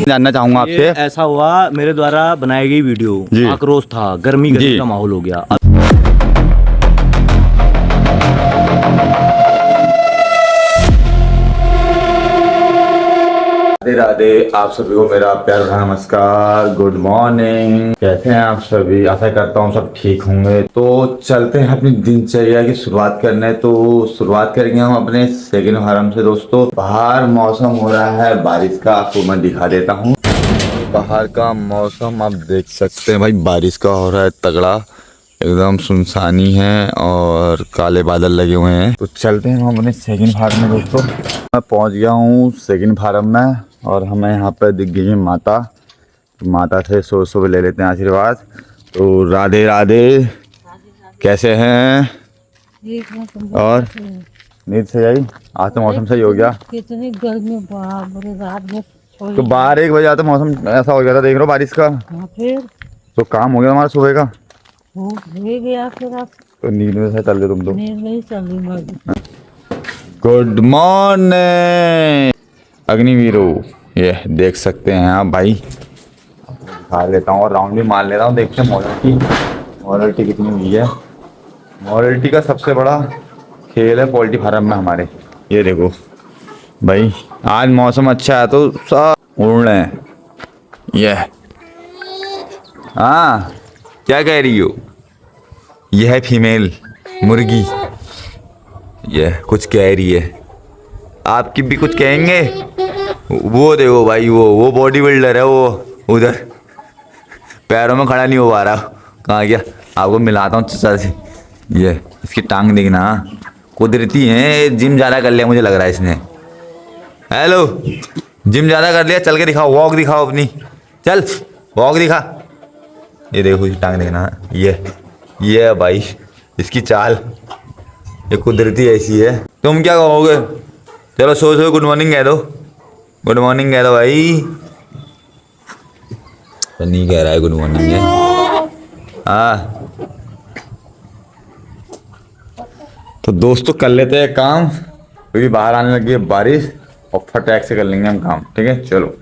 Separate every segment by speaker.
Speaker 1: जानना चाहूंगा आपसे।
Speaker 2: ऐसा हुआ, मेरे द्वारा बनाई गई वीडियो आक्रोश था, गर्मी का माहौल हो गया।
Speaker 1: राधे राधे, आप सभी को मेरा प्यार भरा नमस्कार, गुड मॉर्निंग। कैसे हैं आप सभी? आशा करता हूँ सब ठीक होंगे। तो चलते हैं अपनी दिनचर्या की शुरुआत करने। तो शुरुआत करेंगे हम अपने सेकंड हॉर्म से। दोस्तों बाहर मौसम हो रहा है बारिश का, आपको मैं दिखा देता हूँ। बाहर का मौसम आप देख सकते हैं भाई, बारिश का हो रहा है तगड़ा, एकदम सुनसानी है और काले बादल लगे हुए हैं। तो चलते हैं हम अपने सेकंड फार्म में। दोस्तों मैं पहुंच गया हूँ सेकंड फार्म में और हमें यहाँ पर दिख गई है माता। तो माता से सो ले लेते हैं आशीर्वाद। तो राधे राधे, कैसे हैं? और नींद से आई? आज तो मौसम सही हो गया।
Speaker 3: कितनी गर्मी, रात में
Speaker 1: तो बाहर 1 बजे तो मौसम ऐसा हो गया था, देख रहे हो बारिश का।
Speaker 3: फिर
Speaker 1: तो काम हो गया हमारा सुबह का।
Speaker 3: हो गया फिर आप
Speaker 1: तो नींद में से चल रहे तुम तो।
Speaker 3: नींद नहीं चल रही।
Speaker 1: गुड मॉर्निंग अग्निवीरो, ये देख सकते हैं आप भाई। खा लेता हूँ और राउंड भी मार लेता हूँ। देखते हैं मॉरलिटी कितनी हुई है। मॉरलिटी का सबसे बड़ा खेल है पोल्ट्री फार्म में हमारे। ये देखो भाई, आज मौसम अच्छा है तो सब उड़ रहे हैं। ये हाँ, क्या कह रही हो? यह है फीमेल मुर्गी, यह कुछ कह रही है। आपकी भी कुछ कहेंगे? वो देखो भाई, वो बॉडी बिल्डर है, वो उधर पैरों में खड़ा नहीं हो पा रहा। कहाँ गया? आपको मिलाता हूँ चाचा से। ये इसकी टांग देखना, कुदरती है। जिम ज़्यादा कर लिया मुझे लग रहा है इसने। हेलो, जिम ज़्यादा कर लिया, चल के दिखाओ, वॉक दिखाओ अपनी, चल वॉक दिखा। ये देखो इसकी टांग देखना। ये भाई इसकी चाल, ये कुदरती ऐसी है। तुम क्या कहोगे? चलो सो गुड मॉर्निंग कह दो, गुड मॉर्निंग कह दो भाई। तो नहीं कह रहा है गुड मॉर्निंग है। हाँ तो दोस्तों कर लेते हैं काम, क्योंकि बाहर आने लगी है बारिश और फटाक से कर लेंगे हम काम। ठीक है चलो।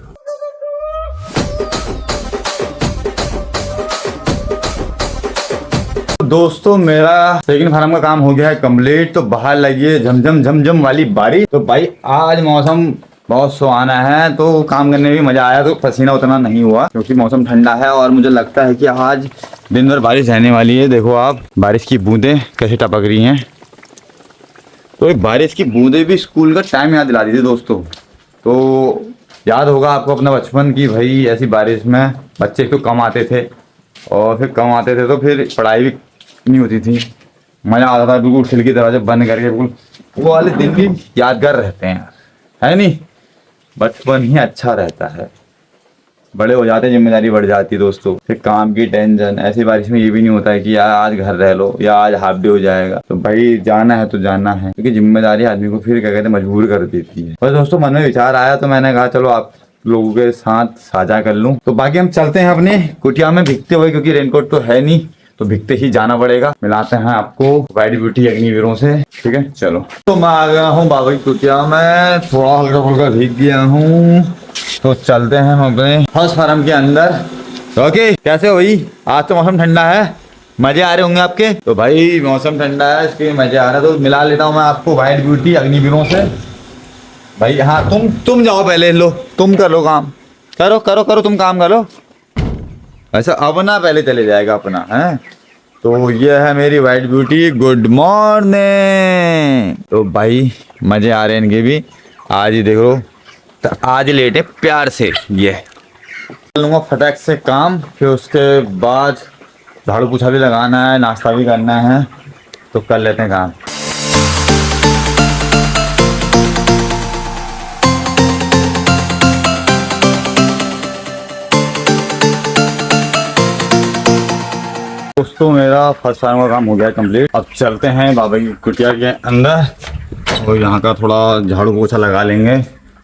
Speaker 1: दोस्तों मेरा सेकंड फार्म का काम हो गया है कंप्लीट। तो बाहर लगी है झमझम वाली बारिश। तो भाई आज मौसम बहुत सुहाना है, तो काम करने में भी मजा आया। तो पसीना उतना नहीं हुआ क्योंकि मौसम ठंडा है और मुझे लगता है कि आज दिन भर बारिश रहने वाली है। देखो आप बारिश की बूंदें कैसे टपक रही हैं। तो बारिश की बूंदें भी स्कूल का टाइम याद दिला दी थी दोस्तों। तो याद होगा आपको अपना बचपन की भाई, ऐसी बारिश में बच्चे तो कम आते थे और फिर कम आते थे तो फिर पढ़ाई भी नहीं होती थी। मज़ा आता था, बिल्कुल खिड़की दरवाजे बंद करके। बिल्कुल वो वाले दिन भी यादगार रहते हैं, है नहीं? बचपन ही अच्छा रहता है। बड़े हो जाते, जिम्मेदारी बढ़ जाती है दोस्तों, फिर काम की टेंशन। ऐसी बारिश में ये भी नहीं होता है कि यार आज घर रह लो या आज हाफ डे हो जाएगा। तो भाई जाना है तो जाना है, क्योंकि जिम्मेदारी आदमी को फिर क्या कहते हैं मजबूर कर देती है। बस दोस्तों मन में विचार आया तो मैंने कहा चलो आप लोगों के साथ साझा कर लूं। तो बाकी हम चलते हैं अपने कुटिया में भीगते हुए, क्योंकि रेनकोट तो है नहीं, तो भीगते ही जाना पड़ेगा। मिलाते हैं आपको वाइट ब्यूटी अग्निवीरों से। ठीक है चलो। तो मैं आ गया हूँ बाबा की कुटिया में, थोड़ा हल्का फुल्का भीग गया हूँ। तो चलते हैं हम अपने फर्स्ट फार्म के अंदर। ओके, कैसे हो भाई? आज तो मौसम ठंडा है, मजे आ रहे होंगे आपके। तो भाई मौसम ठंडा है, इसके मजे आ रहे हैं। तो मिला लेता हूँ मैं आपको वाइट ब्यूटी अग्निवीरों से भाई। हाँ तुम जाओ पहले, लो तुम करो काम, करो तुम काम करो। ऐसा अपना पहले चले जाएगा अपना है। तो ये है मेरी वाइट ब्यूटी, गुड मॉर्निंग। तो भाई मजे आ रहे हैं इनके भी। आज ही देखो, तो आज लेटे प्यार से। ये लूँगा फटाक से काम, फिर उसके बाद झाड़ू पोछा भी लगाना है, नाश्ता भी करना है। तो कर लेते हैं काम। दोस्तों मेरा फर्स्ट फार्म का काम हो गया कंप्लीट। अब चलते हैं बाबा की कुटिया के अंदर और यहाँ का थोड़ा झाड़ू पोछा लगा लेंगे।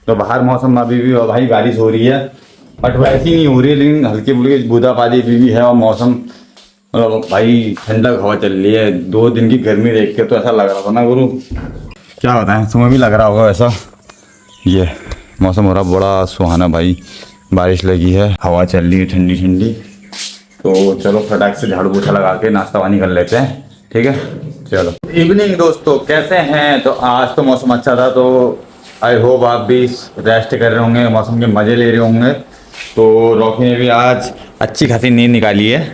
Speaker 1: तो बाहर मौसम अभी भी भाई बारिश हो रही है, बट वैसी नहीं हो रही है, लेकिन हल्की फुल्की बूंदाबांदी भी है और मौसम मतलब भाई ठंडक हवा चल रही है। 2 दिन की गर्मी देख के तो ऐसा लग रहा था ना गुरु, क्या बताएं, तुम्हें भी लग रहा होगा ऐसा। ये मौसम हो रहा बड़ा सुहाना भाई, बारिश लगी है, हवा चल रही है ठंडी ठंडी। तो चलो फटाक से झाड़ू पोछा लगा के नाश्ता पानी कर लेते हैं, ठीक है। चलो इवनिंग दोस्तों, कैसे हैं? तो आज तो मौसम अच्छा था, तो आई होप आप भी रेस्ट कर रहे होंगे, मौसम के मज़े ले रहे होंगे। तो रॉकी ने भी आज अच्छी खासी नींद निकाली है।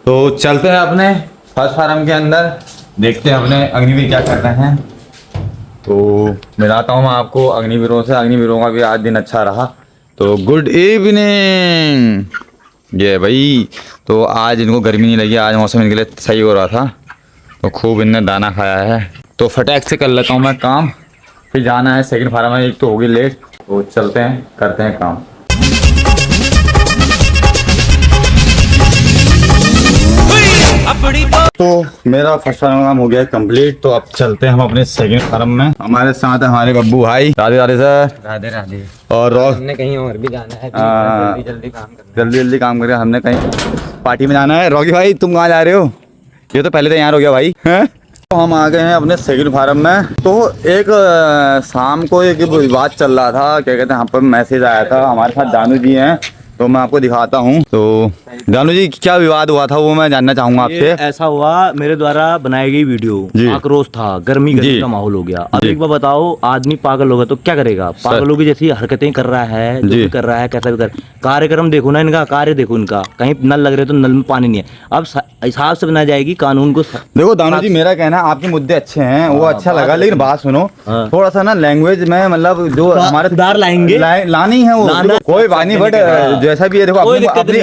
Speaker 1: तो चलते हैं अपने फर्स्ट फार्म के अंदर, देखते हैं अपने अग्निवीर क्या कर रहे हैं। तो मिलाता हूँ मैं आपको अग्निवीरों से। अग्निवीरों का भी आज दिन अच्छा रहा। तो गुड इवनिंग ये भाई। तो आज इनको गर्मी नहीं लगी, आज मौसम इनके लिए सही हो रहा था, तो खूब इनने दाना खाया है। तो फटाक से कर लेता हूँ मैं काम, फिर जाना है सेकंड फार्म में। एक तो होगी लेट, तो चलते हैं करते हैं काम। तो मेरा फर्स्ट फार्म काम हो गया है कंप्लीट। तो अब चलते हैं हम अपने सेकंड फार्म में। हमारे साथ है हमारे बब्बू भाई। राधे राधे सर।
Speaker 2: राधे राधे।
Speaker 1: और रोज
Speaker 2: हमने कहीं और भी जाना है, जल्दी काम करना
Speaker 1: जल्दी जल्दी काम करें, हमने कहीं पार्टी में जाना है। रॉकी भाई तुम कहाँ जा रहे हो? ये तो पहले तैयार हो गया भाई हैं? तो हम आ गए हैं अपने सेकंड फार्म में। तो एक शाम को एक बात चल रहा था, क्या कहते हैं, यहाँ पर मैसेज आया था। हमारे साथ दानू जी हैं, तो मैं आपको दिखाता हूँ। तो दानू जी क्या विवाद हुआ था वो मैं जानना चाहूंगा आपसे।
Speaker 2: ऐसा हुआ, मेरे द्वारा बनाई गई वीडियो
Speaker 1: जी।
Speaker 2: आक्रोश था, गर्मी का माहौल हो गया। अब एक बार बताओ, आदमी पागल होगा तो क्या करेगा? पागलों की जैसी हरकतें कर रहा है, जो भी कर रहा है, कैसा भी कर। कार्यक्रम देखो ना इनका, कार्य देखो इनका। कहीं नल लग रहे तो नल में पानी नहीं है। अब हिसाब से बनाई जाएगी कानून को।
Speaker 1: देखो दानू जी, मेरा कहना है आपके मुद्दे अच्छे हैं, वो अच्छा लगा, लेकिन बात सुनो, थोड़ा सा ना लैंग्वेज में, मतलब जो हमारे
Speaker 2: सुधार लाएंगे,
Speaker 1: लानी है वो कोई बात नहीं, बट जैसा भी है देखो,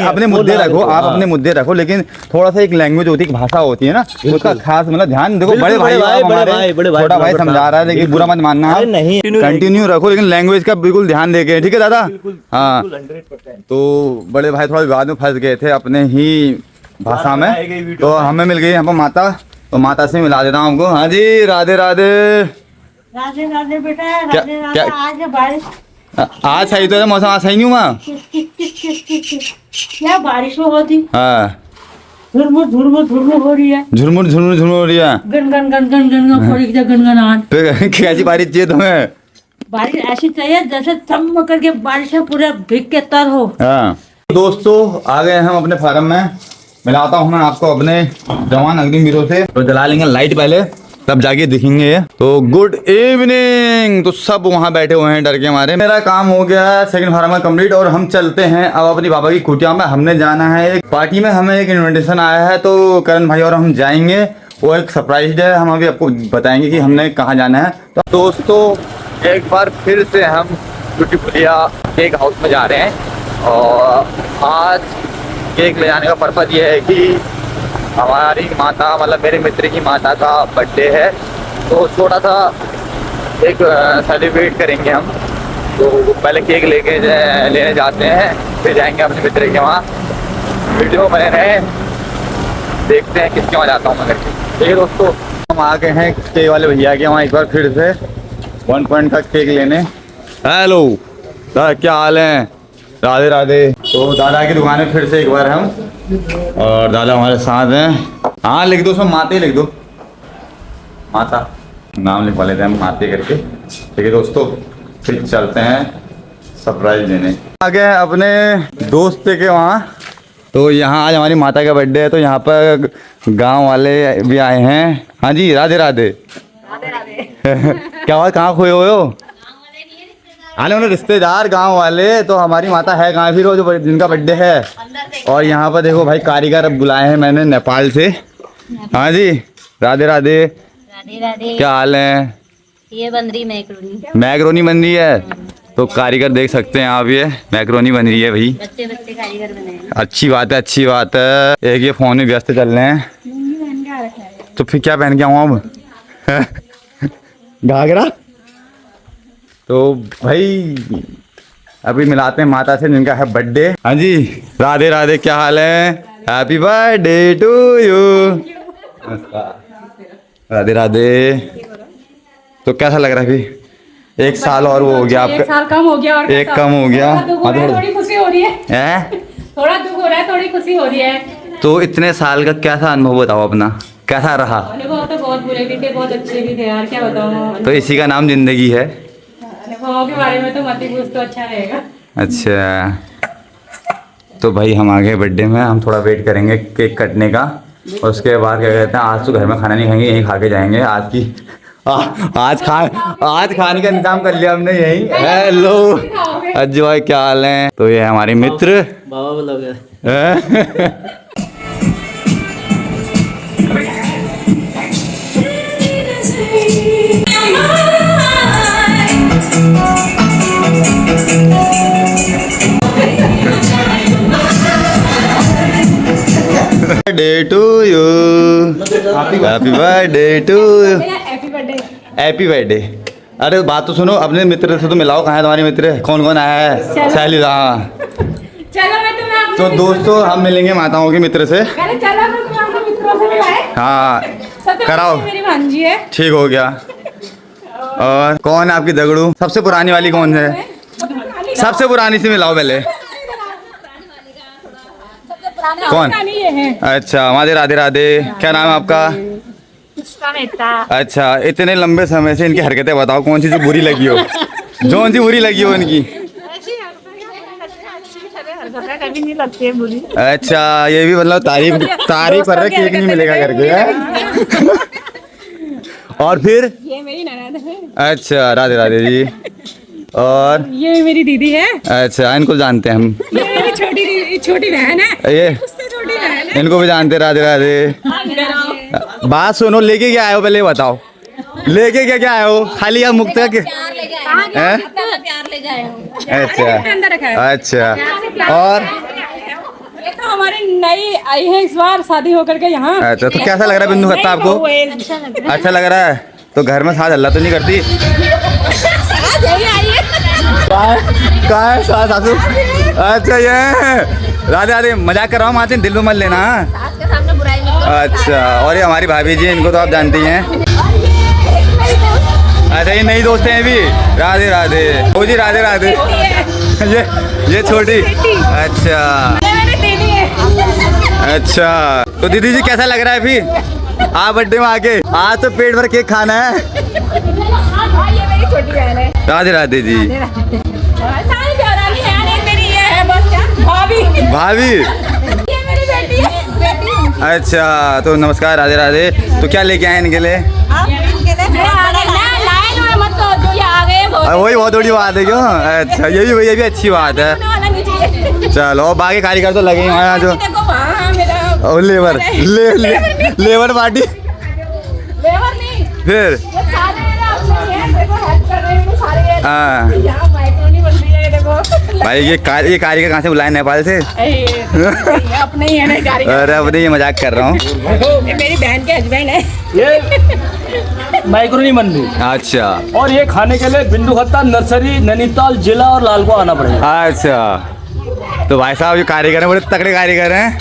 Speaker 1: अपने मुद्दे रखो, आप अपने मुद्दे रखो, लेकिन थोड़ा सा एक लैंग्वेज होती है, भाषा होती है ना, उसका खास मतलब ध्यान देखो। बड़े भाई छोटा भाई समझा रहा है, लेकिन बुरा मत मानना, कंटिन्यू रखो, लेकिन लैंग्वेज का बिल्कुल ध्यान देके, ठीक है दादा? हाँ। तो बड़े भाई थोड़ा विवाद में फंस गए थे अपने ही भाषा में, तो हमें मिल गई यहाँ पर माता। तो माता से मिला देता हूँ आपको। हाँ जी, राधे राधे।
Speaker 3: राधे राधे बेटा, राधे राधे।
Speaker 1: क्या?
Speaker 3: आज बारिश,
Speaker 1: आज सही तो है मौसम, आज सही नहीं हुआ
Speaker 3: क्या बारिश में होती?
Speaker 1: हाँ,
Speaker 3: झुरमुर झुरमुर झुरमुर हो रही है,
Speaker 1: झुरमुर झुरमुर झुरमुर हो रही है।
Speaker 3: Gun gun gun gun gun gun हो रही है, गनगनाहट।
Speaker 1: तो कैसी बारिश चाहिए तुम्हें?
Speaker 3: बारिश ऐसी चाहिए जैसे चम करके बारिश में पूरा भीग के तर हो।
Speaker 1: हाँ दोस्तों, आ गए हम अपने फार्म में। मिलाता हूँ मैं आपको अपने जवान अग्निवीरों से। तो जला लेंगे लाइट पहले, तब जाके दिखेंगे ये। तो गुड इवनिंग। तो सब वहाँ बैठे हुए हैं डर के मारे। मेरा काम हो गया सेकंड फार्म में कंप्लीट, और हम चलते हैं अब अपनी पापा की कुटिया में। हमने जाना है एक पार्टी में, हमें एक इन्विटेशन आया है, तो करण भाई और हम जाएंगे। वो एक सरप्राइज है, हम अभी आपको बताएंगे कि हमने कहाँ जाना है। तो दोस्तों एक बार फिर से हम ब्यूटीफुलिया केक हाउस में जा रहे हैं, और आज केक ले जाने का पर्पज ये है कि हमारी माता, मतलब मेरे मित्र की माता का बर्थडे है, तो छोटा सा एक सेलिब्रेट करेंगे हम। तो पहले केक लेने जाते हैं, फिर जाएंगे अपने मित्र के वहाँ। वीडियो बने रहे, देखते हैं किसके वहाँ जाता हूँ मैं करके। ठीक है दोस्तों, हम आ गए हैं केक वाले भैया के वहाँ एक बार फिर से 1 पॉइंट का केक लेने। हेलो दादा, क्या हाल है? राधे राधे। तो दादा की दुकान में फिर से एक बार हम, और दादा हमारे साथ हैं। हाँ लिख दो, उसमें माते लिख दो, माता नाम लिखवा लेते हैं हम माते करके। ठीक है दोस्तों, फिर चलते हैं सरप्राइज देने। आ गए अपने दोस्त के वहाँ। तो यहाँ आज हमारी माता का बर्थडे है, तो यहाँ पर गांव वाले भी आए हैं। हाँ जी, राधे राधे। क्या बात, कहाँ खोए हुए हो? आने वाले रिश्तेदार गांव वाले। तो हमारी माता है कहाँ फिर, वो जो जिनका बर्थडे है? और यहाँ पर देखो भाई, कारीगर बुलाए हैं मैंने नेपाल से। हाँ जी, राधे राधे।
Speaker 4: राधे राधे।
Speaker 1: क्या हाल है?
Speaker 4: ये बन रही मैक्रोनी।
Speaker 1: मैक्रोनी बन रही है, तो कारीगर देख सकते हैं आप, ये मैक्रोनी बन रही है भाई।
Speaker 4: बच्चे बच्चे कारीगर बने हैं।
Speaker 1: अच्छी बात है, अच्छी बात है। एक ये फोन में व्यस्त चल रहे हैं, तो फिर क्या पहन के आऊँ अब? घाघरा। तो भाई अभी मिलाते हैं माता से जिनका है बर्थडे। हाँ जी, राधे राधे। क्या हाल है? Happy birthday to you. Radhe Radhe. तो कैसा लग रहा है अभी? 1 साल और वो हो गया आपका?
Speaker 5: 1 साल कम हो गया, और
Speaker 1: एक कम हो गया।
Speaker 5: थोड़ी खुशी हो रही है,
Speaker 1: हैं?
Speaker 5: थोड़ा दुख हो रहा है, थोड़ी खुशी हो रही है।
Speaker 1: तो इतने साल का कैसा अनुभव बताओ अपना, कैसा रहा?
Speaker 5: अनुभव तो बहुत बुरे भी थे, बहुत अच्छे भी थे यार, क्या बताऊँ।
Speaker 1: तो इसी का नाम जिंदगी है।
Speaker 5: अनुभवों के बारे में तो मत ही पूछ, तो अच्छा रहेगा।
Speaker 1: अच्छा, तो भाई हम आ गए बर्थडे में, हम थोड़ा वेट करेंगे केक कटने का। उसके बाद क्या कहते हैं, आज तो घर में खाना नहीं खाएंगे, यहीं खा के जाएंगे। आज खाने का इंतजाम कर लिया हमने यहीं। हेलो अज्जू भाई, क्या हाल है? तो ये हमारे मित्र
Speaker 2: बाबा बोलोगे।
Speaker 1: Birthday to you, happy birthday to you, happy birthday. अरे बात तो सुनो, अपने मित्र से तो मिलाओ। कहाँ है तुम्हारे मित्र? कौन कौन आया है? सहेली। हाँ
Speaker 5: चलो मैं तुम्हें
Speaker 1: तो दोस्तों हम मिलेंगे माताओं के मित्र से।
Speaker 5: चलो मैं तुम्हें अपने मित्रों से मिलाए।
Speaker 1: हाँ कराओ,
Speaker 5: मेरी भांजी है।
Speaker 1: ठीक हो गया। और कौन है आपकी दगड़ू? सबसे पुरानी वाली कौन है? सबसे पुरानी से मिलाओ पहले। कौन?
Speaker 5: ये है
Speaker 1: अच्छा राधे राधे राधे। क्या नाम है आपका? अच्छा, इतने लंबे समय से इनकी हरकतें बताओ, कौन सी जो बुरी लगी हो? कौन सी बुरी लगी हो इनकी?
Speaker 5: कभी नहीं लगती है बुरी।
Speaker 1: अच्छा, ये भी मतलब तारीफ कर रहे, केक नहीं मिलेगा करके है? और फिर
Speaker 5: ये मेरी ननद है।
Speaker 1: अच्छा राधे राधे जी। और
Speaker 5: ये मेरी दीदी है।
Speaker 1: अच्छा, इनको जानते हैं हम।
Speaker 5: ये मेरी छोटी बहन है।
Speaker 1: ये
Speaker 5: उससे छोटी बहन है।
Speaker 1: इनको भी जानते हैं। राधे राधे। बात सुनो, लेके क्या आए हो पहले ये बताओ? लेके क्या आए हो? खाली आप मुक्त के?
Speaker 4: प्यार ले जाए हो।
Speaker 1: अच्छा
Speaker 5: अंदर रखा है।
Speaker 1: अच्छा। और
Speaker 5: ये तो हमारी नई आई है इस बार शादी होकर के यहाँ।
Speaker 1: अच्छा, तो कैसा लग रहा है बिंदु खत्ता आपको? अच्छा लग रहा है। तो घर में साथ हल्ला तो नहीं करती? कहाँ है सासू? अच्छा ये राधे राधे, मजाक कर रहा हूँ, आते दिल में मत लेना। अच्छा, और ये हमारी भाभी जी, इनको तो आप जानती हैं। अच्छा, ये नई दोस्त हैं भी। राधे राधे। ओ जी राधे राधे। ये छोटी। अच्छा अच्छा, तो दीदी जी कैसा लग रहा है फिर आप बर्थडे में आके? आज तो पेट भर केक खाना है।
Speaker 5: ये मेरी छोटी बहन है।
Speaker 1: राधे राधे जी। भाभी
Speaker 5: ये मेरी बेटी है।
Speaker 1: अच्छा, तो नमस्कार राधे राधे। तो क्या लेके आए इनके लिए? वही बहुत बड़ी बात है क्यों? अच्छा, ये भी अच्छी बात है। चलो, बाकी कारीगर तो लगे हैं जो और लेबर पार्टी। फिर हाँ भाई, ये कारीगर कहाँ से बुलाए? नेपाल से?
Speaker 5: अपने ही है ना कारीगर।
Speaker 1: अरे अपने, ये मजाक कर रहा हूँ।
Speaker 5: ये मेरी बहन के हस्बैंड है।
Speaker 6: ये माइक्रोनी मंडी।
Speaker 1: अच्छा,
Speaker 6: और ये खाने के लिए बिंदु खत्ता नर्सरी, नैनीताल जिला और लाल को आना पड़ेगा।
Speaker 1: अच्छा, तो भाई साहब ये कारीगर हैं, बड़े तगड़े कारीगर हैं।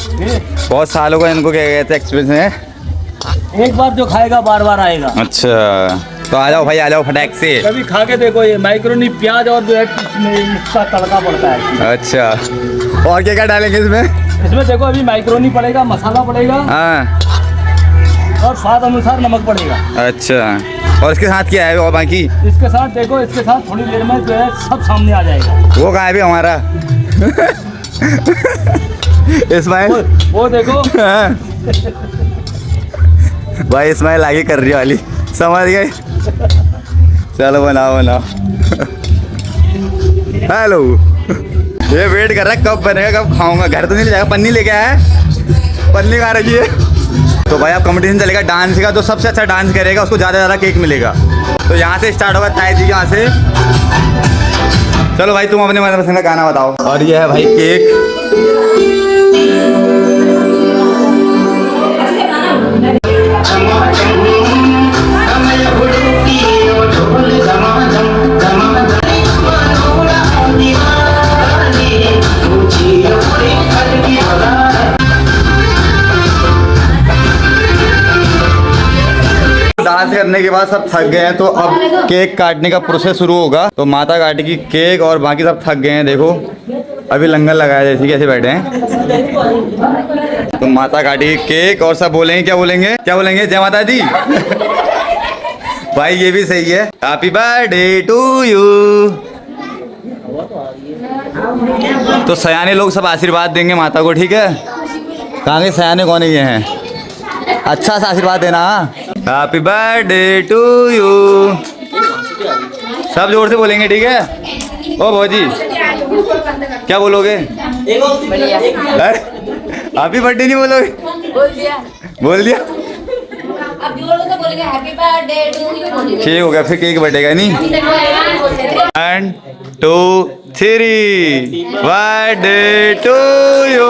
Speaker 1: बहुत सालों का इनको क्या कहते हैं एक्सपीरियंस है।
Speaker 6: एक बार जो खाएगा बार बार आएगा।
Speaker 1: अच्छा, तो आ जाओ भाई, आ जाओ फटाक से।
Speaker 6: कभी खा के देखो, ये माइक्रोनी प्याज और जो है इसका तड़का पड़ता है।
Speaker 1: अच्छा, और क्या क्या डालेंगे इसमें?
Speaker 6: इसमें देखो, अभी माइक्रोनी पड़ेगा, मसाला पड़ेगा
Speaker 1: हाँ,
Speaker 6: और स्वाद अनुसार नमक पड़ेगा।
Speaker 1: अच्छा, और इसके साथ क्या है और बाकी?
Speaker 6: इसके साथ देखो, इसके साथ थोड़ी देर में जो है सब सामने आ जाएगा।
Speaker 1: वो कहाँ है भी हमारा? इस्माइल
Speaker 6: वो देखो।
Speaker 1: भाई इस्माइल आगे कर रही वाली, समझ गए? चलो बनाओ। हेलो, ये वेट कर रहा है कब बनेगा, कब खाऊंगा। घर तो नहीं ले जाएगा? पन्नी लेके आया है? पन्नी कहाँ रखी है? तो भाई अब कंपटीशन चलेगा डांस का, तो सबसे अच्छा डांस करेगा उसको ज़्यादा ज़्यादा केक मिलेगा। तो यहाँ से स्टार्ट होगा, ताई जी यहाँ से। चलो भाई, तुम अपने मनपसंद का गाना बताओ। और ये है भाई केक। डांस करने के बाद सब थक गए हैं, तो अब केक काटने का प्रोसेस शुरू होगा। तो माता काटेगी केक और बाकी सब थक गए हैं। देखो अभी लंगर लगाया जैसे कि ऐसे बैठे हैं। तो माता काटेगी केक और सब बोलेंगे, क्या बोलेंगे? जय माता दी। भाई ये भी सही है। Happy birthday to you. तो सयाने लोग सब आशीर्वाद देंगे माता को, ठीक है? कहाँ के सयाने कौन है ये हैं? अच्छा सा आशीर्वाद देना। Happy birthday to you. सब जोर से बोलेंगे, ठीक है? ओ भौजी क्या बोलोगे? हैप्पी बर्थडे नहीं बोलोगे? बोल दिया।
Speaker 4: अब जोर से बोलेंगे हैप्पी बर्थडे टू यू।
Speaker 1: ठीक हो गया, फिर केक बटेगा नहीं। 1 2 3 birthday to you,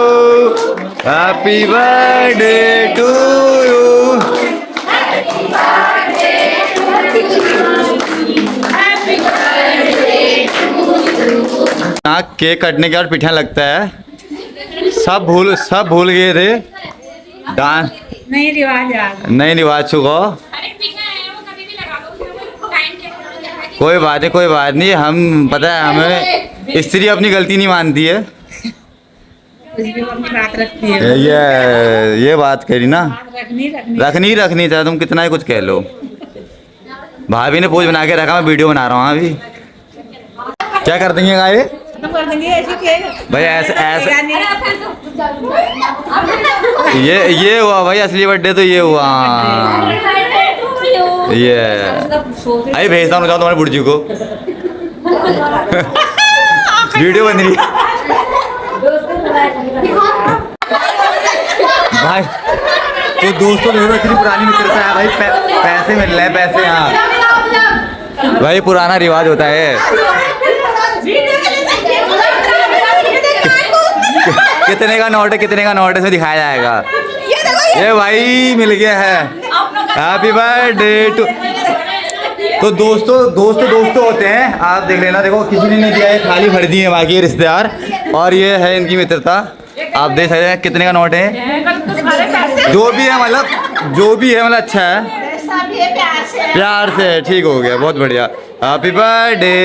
Speaker 1: happy birthday to you. ना केक कटने के बाद पिठा लगता है, सब भूल गए थे। डांस
Speaker 3: नहीं रिवाज यार,
Speaker 1: नहीं रिवाज चुका। कोई बात नहीं, हम पता है हमें स्त्री अपनी गलती नहीं मानती है।
Speaker 3: अपनी बात रखती है,
Speaker 1: ये बात करी ना, रखनी चाहे तुम कितना ही कुछ कह लो। भाभी ने पोज बना के रखा, मैं वीडियो बना रहा हूँ अभी। क्या कर देंगे गाय भाई? ऐसे ये हुआ भाई, असली बर्थडे तो ये हुआ। ये अरे भेजता हूँ तुम्हारे बुढ़जी को। वीडियो बन रही भाई। तो दोस्तों देखो इतनी पुरानी मित्रता है भाई, पैसे मिल रहे हैं, पैसे। हाँ भाई, पुराना रिवाज होता है। कितने का नोट है, इसमें दिखाया जाएगा। ये भाई मिल गया है। Happy birthday to. तो दोस्तों होते हैं, आप देख लेना। देखो किसी ने नहीं दिया है, खाली भर दिए हैं बाकी रिश्तेदार। और ये है इनकी मित्रता, आप देख सकते हैं। कितने का नोट है? जो भी है मतलब अच्छा है, प्यार से। ठीक हो गया, बहुत बढ़िया। Happy birthday.